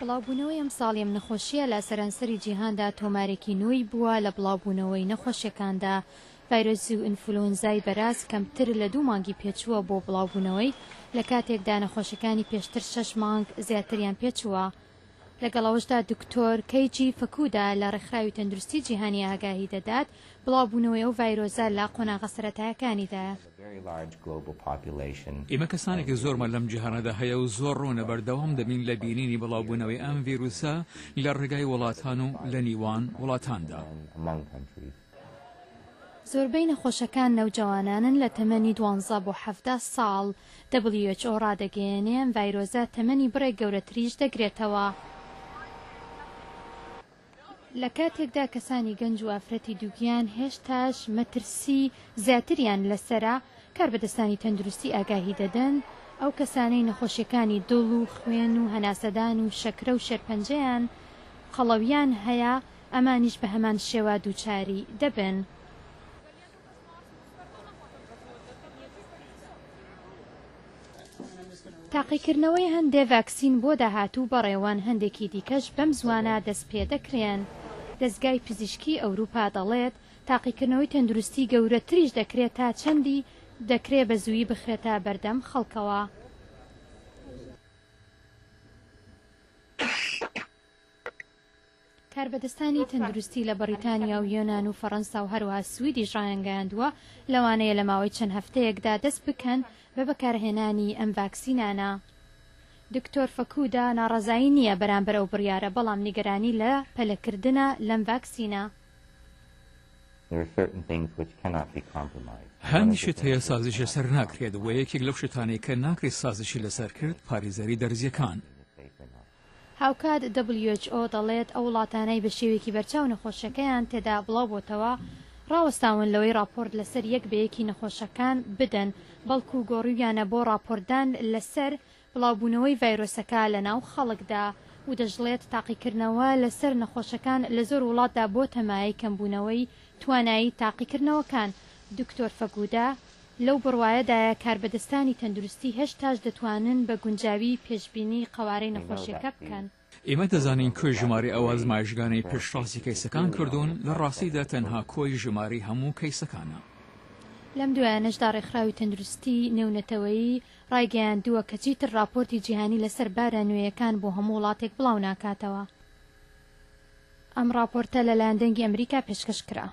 بڵاوبوونەوەی ئەم ساڵی ئەم نەخۆشیە لە سەرانسەری جیهاندا تۆمارێکی نوێی بووە لە بڵاوبوونەوەی نەخۆشیەکاندا. ڤایرۆسی و ئینفلۆنزای بەراز کەمتر لە 2 مانگی پێچووە بۆ بڵاوبوونەوەی لە کاتێکدا نەخۆشیەکانی پێشتر 6 مانگ زیاتریان پێچووە. لەگەڵەوەشدا دکتۆر کەیجی فەکوودا لە ڕێکخراوی تەندروستی جیهانی ئاگاهی دەدات بڵاوبوونەوەی ئەو ڤایرۆزە لە قۆناغە سەرەتاییەکانیدایە. ئێمە کەسانێکی زۆرمان لەم جیهانەدا هەیە و زۆر ڕوونە بەردەوام دەبین لە بینینی بڵاوبوونەوەی ئەم ڤیرۆسە لە ڕێگای وڵاتان و لە نیوان وڵاتاندا. زۆربەی نەخۆشەکان نەوجەوانانن لە تەمەنی 12 بۆ 17 ساڵ. WHO ڕادەگەیەنێ ئەم ڤایرۆزە تەمەنی بڕێک گەورەتریش دەگرێتەوە. لە کاتێکدا کەسانی گەنج و ئافرەتی دووگیان هێشتاش مەترسی زیاتریان لەسرە کاربەدەستانی تەندروستی ئاگاهی دەدەن، ئەو کەسانەی نەخۆشیەکانی دڵ و خوێن و هەناسەدان و شەکرە و شێرپەنجەیان قەڵەویان هەیە ئەمانیش بە هەمان شێوە دووچاری دەبن. تاقیکردنەوەی هەندێک ڤاکسین بۆ داهاتوو بەڕێوان هەندێکی دیکەش بەم زوانە دەست پێ دەکرێن. دەستگای پزیشکی ئەوروپا دەڵێت تاقیکردنەوەی تەندروستی گەورەتریش دەکرێت تا چەندی دەکرێت بە زوویی بخرێتە بەردەم خەڵکەوە. کاربەدەستانی تەندروستی لە بەریتانیا و یۆنان و فەڕەنسا و هەروەها سویدیش ڕایانگەیاندووە لەوانەیە لە ماوەی چەند هەفتەیەکدا دەست بکەن بە بەکارهێنانی ئەم ڤاکسینانە. دکتۆر فەکوودا ناڕەزایی نییە بەرامبەر ئەو بڕیارە، بەڵام نیگەرانی لە پەلەکردنە لەم ڤاکسینە. هەندیشت هەیە سازشە سەر ناکرێت و یەکێک لەو شتانەی کە ناکرێت سازشی لەسەر کرد پارێزەری دەرزیەکان. هاوکات WHO دەڵێت ئەو وڵاتانەی بە شێوێکی بەرچاو نەخۆشیەکەیان تێدا بڵاو بۆتەوە ڕاوەستاون لەوەی راپۆرت لەسەر یەک بە یەکی نەخۆشەکان بدەن، بەڵکو گۆڕیویانە بۆ راپۆردان لەسەر بڵاوبوونەوەی ڤایرۆسەکە لە ناو خەڵکدا و دەژڵێت تاقیکردنەوە لەسەر نەخۆشەکان لە زۆر وڵاتدا بۆ تەمایە کەمبوونەوەی توانایی تاقیکردنەوەکان. دکتۆر فەکوودا لەو بڕوایەدایە کاربەدەستانی تەندروستی هێشتاش دەتوانن بە گونجاوی پێشبینی قەوارەی نەخۆشیەکە بکەن. ئێمە دەزانین کۆی ژماری ئەو ئازمایشگانەی پێشڕاستی کەیسەکان کردوون لە ڕاستیدا تەنها کۆی ژماری هەموو کەیسەکانە. لەم دوایانەشدا ڕێکخراوی تەندروستی نێونەتەوەیی ڕایگەیاندووە کە چیتر راپۆرتی جیهانی لەسەر بارە نوێیەکان بۆ هەموو وڵاتێک بڵاو ناکاتەوە. ئەم راپۆرتە لەلایەن دەنگی ئەمریکا پێشکەش کرا.